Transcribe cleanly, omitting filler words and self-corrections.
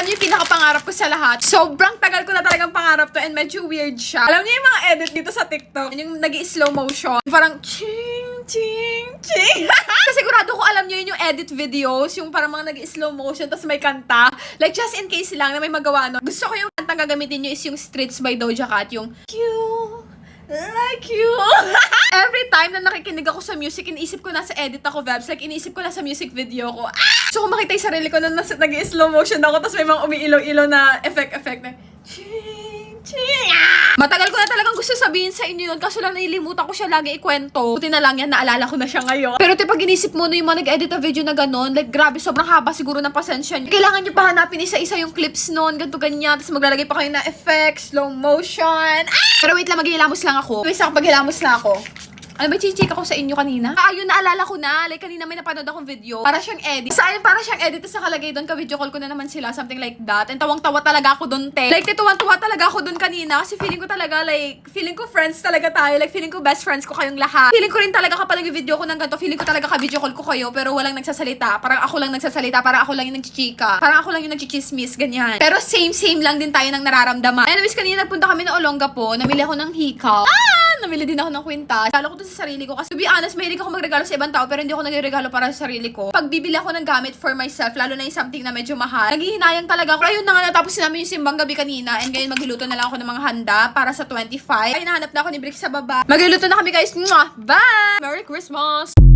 alam niyo yung pinakapangarap ko sa lahat. Sobrang tagal ko na talagang pangarap to and medyo weird siya. Alam niyo yung mga edit dito sa TikTok, yung nag-i-slow motion. Parang ching, ching, ching. Kasi sigurado ko alam niyo yun yung edit videos, yung parang mga nag-i-slow motion tapos may kanta. Like just in case lang na may magawa no. Gusto ko yung kantang gagamitin niyo is yung Streets by Doja Cat, yung You like you. Every time na nakikinig ako sa music, iniisip ko nasa edit ako, vibes. Like, iniisip ko nasa music video ko. So, kung makita yung sarili ko na nag-slow motion ako, tapos may mga umiilaw-ilaw na effect na ching, ching. Matagal ko na talagang gusto sabihin sa inyo yun, kaso lang nailimutan ko siya lagi ikwento. Buti na lang yan, naalala ko na siya ngayon. Pero pag inisip mo na yung mga nag-edit na video na ganon, like, grabe, sobrang haba siguro ng pasensya nyo. Kailangan nyo pa hanapin isa-isa yung clips nun, ganito ganyan, tapos maglalagay pa kayo na effects, slow motion. Pero wait lang, maghihilamos lang ako. Wait lang, paghilamos na ako. Ano ba, chichika ko sa inyo kanina? Ayun, naalala ko na. Like, kanina may napanood akong video. Para siyang edit. Sa ayun, para siyang edit. Tapos nakalagay doon, ka-video call ko na naman sila. Something like that. And tawang-tawa talaga ako doon, te. Like, tuwang-tuwa talaga ako doon kanina. Kasi feeling ko talaga, like, feeling ko friends talaga tayo. Like, feeling ko best friends ko kayong lahat. Feeling ko rin talaga kapag nag-video ko ng ganito, feeling ko talaga ka-video call ko kayo. Pero walang nagsasalita. Parang ako lang nagsasalita. Parang ako lang yung nagchichika. Parang ako lang yung nagchichismis. Ganyan. Pero same lang din tayo ng nararamdaman. Anyways, kanina nagpunta kami ng Olongapo. Namili ako ng hikaw. Namili din ako ng kwintas. Regalo ko to sa sarili ko. Kasi to be honest, mahilig ako magregalo sa ibang tao pero hindi ako nagregalo para sa sarili ko. Pag bibili ako ng gamit for myself, lalo na yung something na medyo mahal, naghihinayang talaga ako. Ayun na nga, natapos namin yung simbang gabi kanina and ngayon magluluto na lang ako ng mga handa para sa 25. Ay, nahanap na ako ni Brick sa baba. Magluluto na kami guys. Mwah! Bye! Merry Christmas!